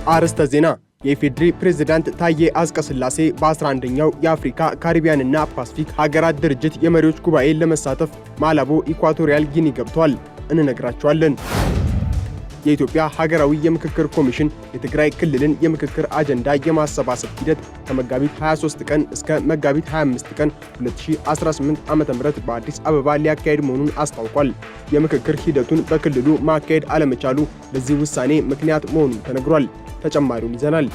አርዕስተ ዜና። የኢፌዴሪ ፕሬዝዳንት ታዬ አጽቀሥላሴ በ11ኛው የአፍሪካ ካሪቢያንና ፓሲፊክ ሀገራት ድርጅት የመሪዎች ጉባኤ ለመሳተፍ ማላቦ ኢኳቶሪያል ጊኒ ገብተዋል። እንነግራቸዋለን። የኢትዮጵያ ሀገራዊ የምክክር ኮሚሽን የትግራይ ክልልን የምክክር አጀንዳ የማሰባሰብ ሂደት ከመጋቢት 23 ቀን እስከ መጋቢት 25 ቀን 2018 ዓ.ም በአዲስ አበባ ሊያካሄድ መሆኑን አስታውቋል። የምክክር ሂደቱን በክልሉ ማካሄድ አለመቻሉ ለዚህ ውሳኔ ምክንያት መሆኑን ተነግሯል። ተጨማሪውን ይዘናል።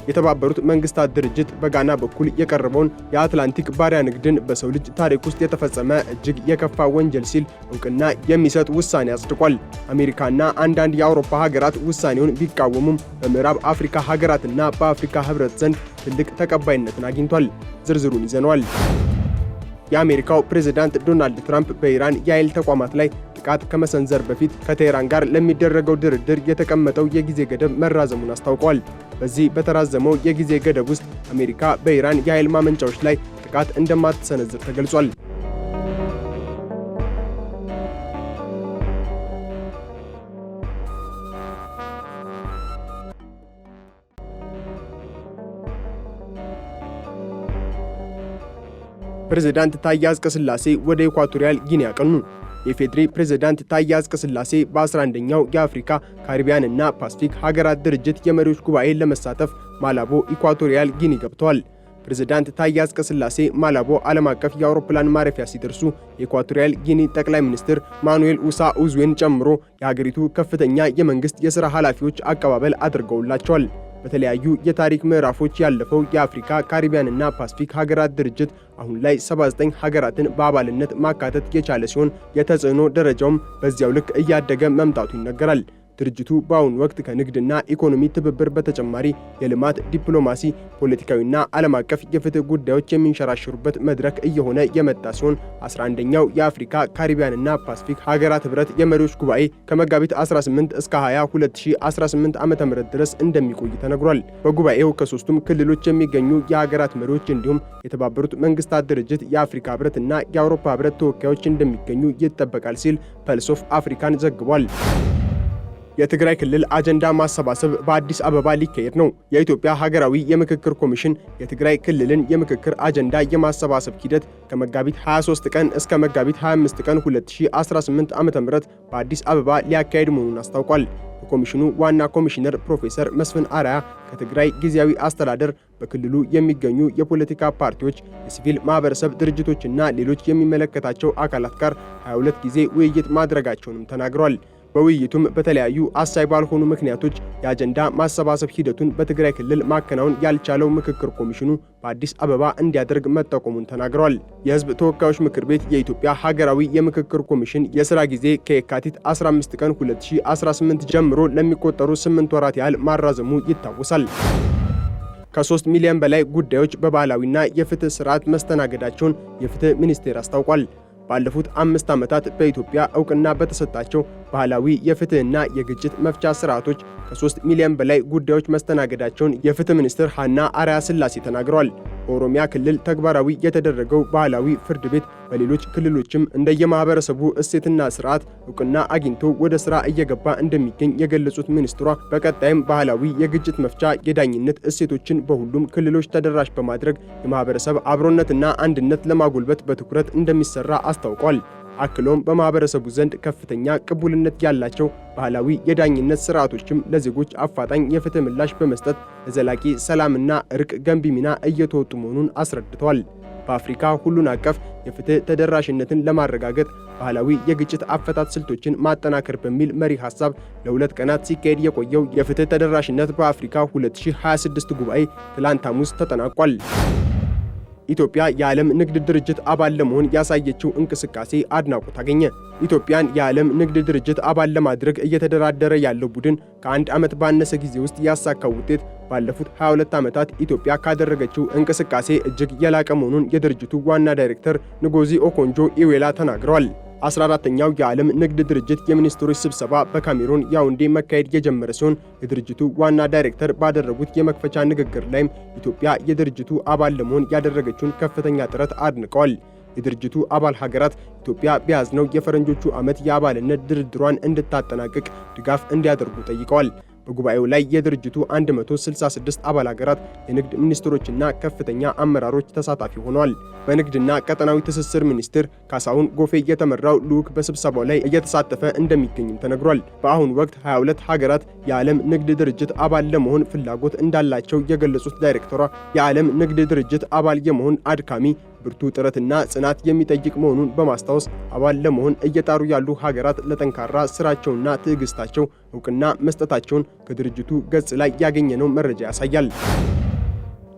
የተባበሩት መንግስታት ድርጅት በጋና በኩል የቀረበውን የአትላንቲክ ባሪያ ንግድን በሰው ልጅ ታሪክ ውስጥ የተፈጸመ እጅግ የከፋ ወንጀል ሲል እውቅና የሚሰጥ ውሳኔ አጽድቋል። አሜሪካና አንዳንድ የአውሮፓ ሀገራት ውሳኔውን ቢቃወሙም በምዕራብ አፍሪካ ሀገራትና በአፍሪካ ህብረት ዘንድ ትልቅ ተቀባይነትን አግኝቷል። ዝርዝሩን ይዘነዋል። የአሜሪካው ፕሬዝዳንት ዶናልድ ትራምፕ በኢራን የኃይል ተቋማት ላይ ጥቃት ከመሰንዘር በፊት ከቴህራን ጋር ለሚደረገው ድርድር የተቀመጠው የጊዜ ገደብ መራዘሙን አስታውቋል። በዚህ በተራዘመው የጊዜ ገደብ ውስጥ አሜሪካ በኢራን የኃይል ማመንጫዎች ላይ ጥቃት እንደማትሰነዝር ተገልጿል። ፕሬዝዳንት ታዬ አጽቀሥላሴ ወደ ኢኳቶሪያል ጊኒ ያቀኑ። የኢፌዴሪ ፕሬዝዳንት ታዬ አጽቀሥላሴ በ11ኛው የአፍሪካ ካሪቢያንና ፓሲፊክ ሀገራት ድርጅት የመሪዎች ጉባኤ ለመሳተፍ ማላቦ ኢኳቶሪያል ጊኒ ገብተዋል። ፕሬዝዳንት ታዬ አጽቀሥላሴ ማላቦ ዓለም አቀፍ የአውሮፕላን ማረፊያ ሲደርሱ የኢኳቶሪያል ጊኒ ጠቅላይ ሚኒስትር ማኑኤል ኡሳ ኡዝዌን ጨምሮ የሀገሪቱ ከፍተኛ የመንግስት የሥራ ኃላፊዎች አቀባበል አድርገውላቸዋል። በተለያዩ የታሪክ ምዕራፎች ያለፈው የአፍሪካ ካሪቢያንና ፓሲፊክ ሀገራት ድርጅት አሁን ላይ 79 ሀገራትን በአባልነት ማካተት የቻለ ሲሆን የተጽዕኖ ደረጃውም በዚያው ልክ እያደገ መምጣቱ ይነገራል። ድርጅቱ በአሁኑ ወቅት ከንግድና ኢኮኖሚ ትብብር በተጨማሪ የልማት፣ ዲፕሎማሲ፣ ፖለቲካዊና ዓለም አቀፍ የፍትህ ጉዳዮች የሚንሸራሸሩበት መድረክ እየሆነ የመጣ ሲሆን 11ኛው የአፍሪካ ካሪቢያንና ፓሲፊክ ሀገራት ህብረት የመሪዎች ጉባኤ ከመጋቢት 18 እስከ 20 2018 ዓ.ም ድረስ እንደሚቆይ ተነግሯል። በጉባኤው ከሶስቱም ክልሎች የሚገኙ የሀገራት መሪዎች እንዲሁም የተባበሩት መንግስታት ድርጅት፣ የአፍሪካ ህብረትና የአውሮፓ ህብረት ተወካዮች እንደሚገኙ ይጠበቃል ሲል ፐልስ ኦፍ አፍሪካን ዘግቧል። የትግራይ ክልል አጀንዳ ማሰባሰብ በአዲስ አበባ ሊካሄድ ነው። የኢትዮጵያ ሀገራዊ የምክክር ኮሚሽን የትግራይ ክልልን የምክክር አጀንዳ የማሰባሰብ ሂደት ከመጋቢት 23 ቀን እስከ መጋቢት 25 ቀን 2018 ዓ.ም በአዲስ አበባ ሊያካሄድ መሆኑን አስታውቋል። የኮሚሽኑ ዋና ኮሚሽነር ፕሮፌሰር መስፍን አርአያ ከትግራይ ጊዜያዊ አስተዳደር በክልሉ የሚገኙ የፖለቲካ ፓርቲዎች፣ የሲቪል ማህበረሰብ ድርጅቶችና ሌሎች የሚመለከታቸው አካላት ጋር 22 ጊዜ ውይይት ማድረጋቸውንም ተናግረዋል። በውይይቱም በተለያዩ አሳይ ባልሆኑ ምክንያቶች የአጀንዳ ማሰባሰብ ሂደቱን በትግራይ ክልል ማከናወን ያልቻለው ምክክር ኮሚሽኑ በአዲስ አበባ እንዲያደርግ መጠቆሙን ተናግረዋል። የህዝብ ተወካዮች ምክር ቤት የኢትዮጵያ ሀገራዊ የምክክር ኮሚሽን የሥራ ጊዜ ከየካቲት 15 ቀን 2018 ጀምሮ ለሚቆጠሩ 8 ወራት ያህል ማራዘሙ ይታወሳል። ከ3 ሚሊዮን በላይ ጉዳዮች በባህላዊና የፍትህ ስርዓት መስተናገዳቸውን የፍትህ ሚኒስቴር አስታውቋል። ባለፉት 5 ዓመታት በኢትዮጵያ እውቅና በተሰጣቸው ባህላዊ የፍትህና የግጭት መፍቻ ስርዓቶች ከ3 ሚሊዮን በላይ ጉዳዮች መስተናገዳቸውን የፍትህ ሚኒስትር ሀና አርአያ ስላሴ ተናግረዋል። በኦሮሚያ ክልል ተግባራዊ የተደረገው ባህላዊ ፍርድ ቤት በሌሎች ክልሎችም እንደየማህበረሰቡ እሴትና ስርዓት እውቅና አግኝቶ ወደ ስራ እየገባ እንደሚገኝ የገለጹት ሚኒስትሯ በቀጣይም ባህላዊ የግጭት መፍቻ የዳኝነት እሴቶችን በሁሉም ክልሎች ተደራሽ በማድረግ የማህበረሰብ አብሮነትና አንድነት ለማጎልበት በትኩረት እንደሚሰራ አስታውቋል። አክሎም በማህበረሰቡ ዘንድ ከፍተኛ ቅቡልነት ያላቸው ባህላዊ የዳኝነት ስርዓቶችም ለዜጎች አፋጣኝ የፍትህ ምላሽ በመስጠት ለዘላቂ ሰላምና እርቅ ገንቢ ሚና እየተወጡ መሆኑን አስረድተዋል። በአፍሪካ ሁሉን አቀፍ የፍትህ ተደራሽነትን ለማረጋገጥ ባህላዊ የግጭት አፈታት ስልቶችን ማጠናከር በሚል መሪ ሐሳብ ለ2 ቀናት ሲካሄድ የቆየው የፍትህ ተደራሽነት በአፍሪካ 2026 ጉባኤ ትላንት ሐሙስ ተጠናቋል። ኢትዮጵያ የዓለም ንግድ ድርጅት አባል ለመሆን ያሳየችው እንቅስቃሴ አድናቆት አገኘ። ኢትዮጵያን የዓለም ንግድ ድርጅት አባል ለማድረግ እየተደራደረ ያለው ቡድን ከ1 ዓመት ባነሰ ጊዜ ውስጥ ያሳካው ውጤት ባለፉት 22 ዓመታት ኢትዮጵያ ካደረገችው እንቅስቃሴ እጅግ የላቀ መሆኑን የድርጅቱ ዋና ዳይሬክተር ንጎዚ ኦኮንጆ ኢዌላ ተናግረዋል። 14ኛው የዓለም ንግድ ድርጅት የሚኒስትሮች ስብሰባ በካሜሩን ያውንዴ መካሄድ የጀመረ ሲሆን የድርጅቱ ዋና ዳይሬክተር ባደረጉት የመክፈቻ ንግግር ላይም ኢትዮጵያ የድርጅቱ አባል ለመሆን ያደረገችውን ከፍተኛ ጥረት አድንቀዋል። የድርጅቱ አባል ሀገራት ኢትዮጵያ በያዝነው የፈረንጆቹ ዓመት የአባልነት ድርድሯን እንድታጠናቅቅ ድጋፍ እንዲያደርጉ ጠይቀዋል። በጉባኤው ላይ የድርጅቱ 166 አባል ሀገራት የንግድ ሚኒስትሮችና ከፍተኛ አመራሮች ተሳታፊ ሆነዋል። በንግድና ቀጠናዊ ትስስር ሚኒስትር ካሳሁን ጎፌ የተመራው ልዑክ በስብሰባው ላይ እየተሳተፈ እንደሚገኝም ተነግሯል። በአሁኑ ወቅት 22 ሀገራት የዓለም ንግድ ድርጅት አባል ለመሆን ፍላጎት እንዳላቸው የገለጹት ዳይሬክተሯ የዓለም ንግድ ድርጅት አባል የመሆን አድካሚ ብርቱ ጥረትና ጽናት የሚጠይቅ መሆኑን በማስታወስ አባል ለመሆን እየጣሩ ያሉ ሀገራት ለጠንካራ ስራቸውና ትዕግስታቸው እውቅና መስጠታቸውን ከድርጅቱ ገጽ ላይ ያገኘነው መረጃ ያሳያል።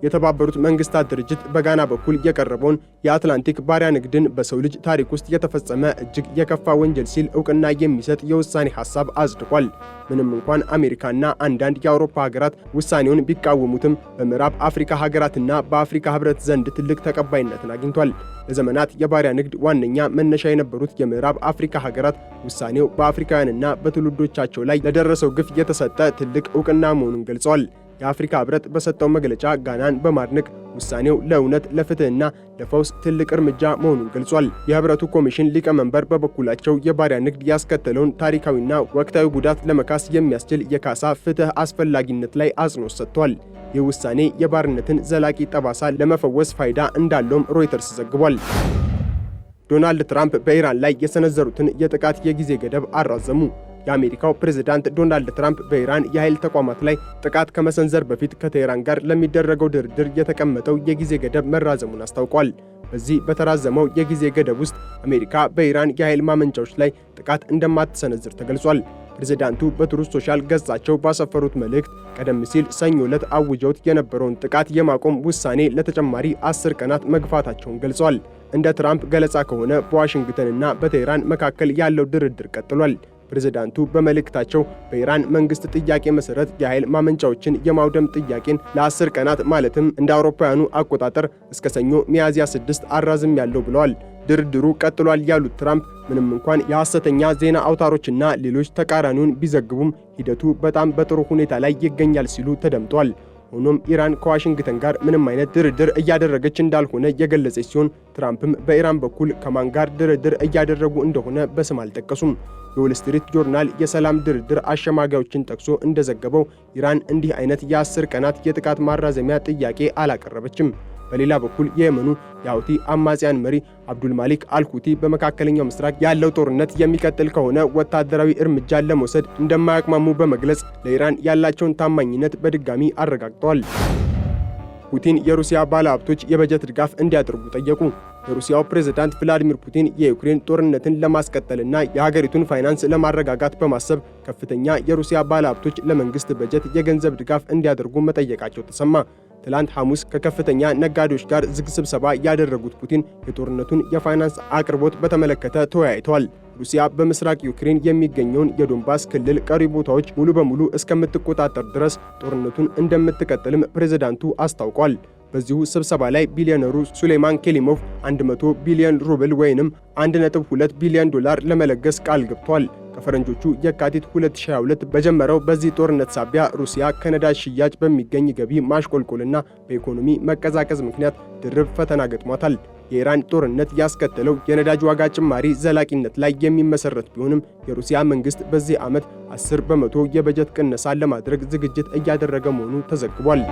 የተባበሩት መንግስታት ድርጅት በጋና በኩል የቀረበውን የአትላንቲክ ባሪያ ንግድን በሰው ልጅ ታሪክ ውስጥ የተፈጸመ እጅግ የከፋ ወንጀል ሲል እውቅና የሚሰጥ የውሳኔ ሐሳብ አጽድቋል። ምንም እንኳን አሜሪካና አንዳንድ የአውሮፓ ሀገራት ውሳኔውን ቢቃወሙትም በምዕራብ አፍሪካ ሀገራትና በአፍሪካ ህብረት ዘንድ ትልቅ ተቀባይነትን አግኝቷል። ለዘመናት የባሪያ ንግድ ዋነኛ መነሻ የነበሩት የምዕራብ አፍሪካ ሀገራት ውሳኔው በአፍሪካውያንና በትውልዶቻቸው ላይ ለደረሰው ግፍ የተሰጠ ትልቅ እውቅና መሆኑን ገልጸዋል። የአፍሪካ ህብረት በሰጠው መግለጫ ጋናን በማድነቅ ውሳኔው ለእውነት ለፍትህና ለፈውስ ትልቅ እርምጃ መሆኑን ገልጿል። የህብረቱ ኮሚሽን ሊቀመንበር በበኩላቸው የባሪያ ንግድ ያስከተለውን ታሪካዊና ወቅታዊ ጉዳት ለመካስ የሚያስችል የካሳ ፍትህ አስፈላጊነት ላይ አጽንኦት ሰጥቷል። ይህ ውሳኔ የባርነትን ዘላቂ ጠባሳ ለመፈወስ ፋይዳ እንዳለውም ሮይተርስ ዘግቧል። ዶናልድ ትራምፕ በኢራን ላይ የሰነዘሩትን የጥቃት የጊዜ ገደብ አራዘሙ። የአሜሪካው ፕሬዝዳንት ዶናልድ ትራምፕ በኢራን የኃይል ተቋማት ላይ ጥቃት ከመሰንዘር በፊት ከቴህራን ጋር ለሚደረገው ድርድር የተቀመጠው የጊዜ ገደብ መራዘሙን አስታውቋል። በዚህ በተራዘመው የጊዜ ገደብ ውስጥ አሜሪካ በኢራን የኃይል ማመንጫዎች ላይ ጥቃት እንደማትሰነዝር ተገልጿል። ፕሬዝዳንቱ በትሩዝ ሶሻል ገጻቸው ባሰፈሩት መልእክት ቀደም ሲል ሰኞ ዕለት አውጀውት የነበረውን ጥቃት የማቆም ውሳኔ ለተጨማሪ 10 ቀናት መግፋታቸውን ገልጸዋል። እንደ ትራምፕ ገለጻ ከሆነ በዋሽንግተንና በቴህራን መካከል ያለው ድርድር ቀጥሏል። ፕሬዝዳንቱ በመልእክታቸው በኢራን መንግስት ጥያቄ መሰረት የኃይል ማመንጫዎችን የማውደም ጥያቄን ለ10 ቀናት ማለትም እንደ አውሮፓውያኑ አቆጣጠር እስከ ሰኞ ሚያዝያ 6 አራዝም ያለው ብለዋል። ድርድሩ ቀጥሏል ያሉት ትራምፕ ምንም እንኳን የሐሰተኛ ዜና አውታሮችና ሌሎች ተቃራኒውን ቢዘግቡም ሂደቱ በጣም በጥሩ ሁኔታ ላይ ይገኛል ሲሉ ተደምጧል። ሆኖም ኢራን ከዋሽንግተን ጋር ምንም አይነት ድርድር እያደረገች እንዳልሆነ የገለጸች ሲሆን ትራምፕም በኢራን በኩል ከማን ጋር ድርድር እያደረጉ እንደሆነ በስም አልጠቀሱም። የዎል ስትሪት ጆርናል የሰላም ድርድር አሸማጋዮችን ጠቅሶ እንደዘገበው ኢራን እንዲህ አይነት የ10 ቀናት የጥቃት ማራዘሚያ ጥያቄ አላቀረበችም። በሌላ በኩል የየመኑ የሁቲ አማጽያን መሪ አብዱል ማሊክ አልሁቲ በመካከለኛው ምስራቅ ያለው ጦርነት የሚቀጥል ከሆነ ወታደራዊ እርምጃን ለመውሰድ እንደማያቅማሙ በመግለጽ ለኢራን ያላቸውን ታማኝነት በድጋሚ አረጋግጠዋል። ፑቲን የሩሲያ ባለሀብቶች የበጀት ድጋፍ እንዲያደርጉ ጠየቁ። የሩሲያው ፕሬዝዳንት ቭላዲሚር ፑቲን የዩክሬን ጦርነትን ለማስቀጠልና የሀገሪቱን ፋይናንስ ለማረጋጋት በማሰብ ከፍተኛ የሩሲያ ባለሀብቶች ለመንግስት በጀት የገንዘብ ድጋፍ እንዲያደርጉ መጠየቃቸው ተሰማ። ትላንት ሐሙስ ከከፍተኛ ነጋዴዎች ጋር ዝግ ስብሰባ ያደረጉት ፑቲን የጦርነቱን የፋይናንስ አቅርቦት በተመለከተ ተወያይተዋል። ሩሲያ በምስራቅ ዩክሬን የሚገኘውን የዶንባስ ክልል ቀሪ ቦታዎች ሙሉ በሙሉ እስከምትቆጣጠር ድረስ ጦርነቱን እንደምትቀጥልም ፕሬዝዳንቱ አስታውቋል። በዚሁ ስብሰባ ላይ ቢሊዮነሩ ሱሌይማን ኬሊሞቭ 100 ቢሊዮን ሩብል ወይንም 1.2 ቢሊዮን ዶላር ለመለገስ ቃል ገብቷል። ከፈረንጆቹ የካቲት 2022 በጀመረው በዚህ ጦርነት ሳቢያ ሩሲያ ከነዳጅ ሽያጭ በሚገኝ ገቢ ማሽቆልቆልና በኢኮኖሚ መቀዛቀዝ ምክንያት ድርብ ፈተና ገጥሟታል። የኢራን ጦርነት ያስከተለው የነዳጅ ዋጋ ጭማሪ ዘላቂነት ላይ የሚመሰረት ቢሆንም የሩሲያ መንግስት በዚህ ዓመት 10 በመቶ የበጀት ቅነሳ ለማድረግ ዝግጅት እያደረገ መሆኑ ተዘግቧል።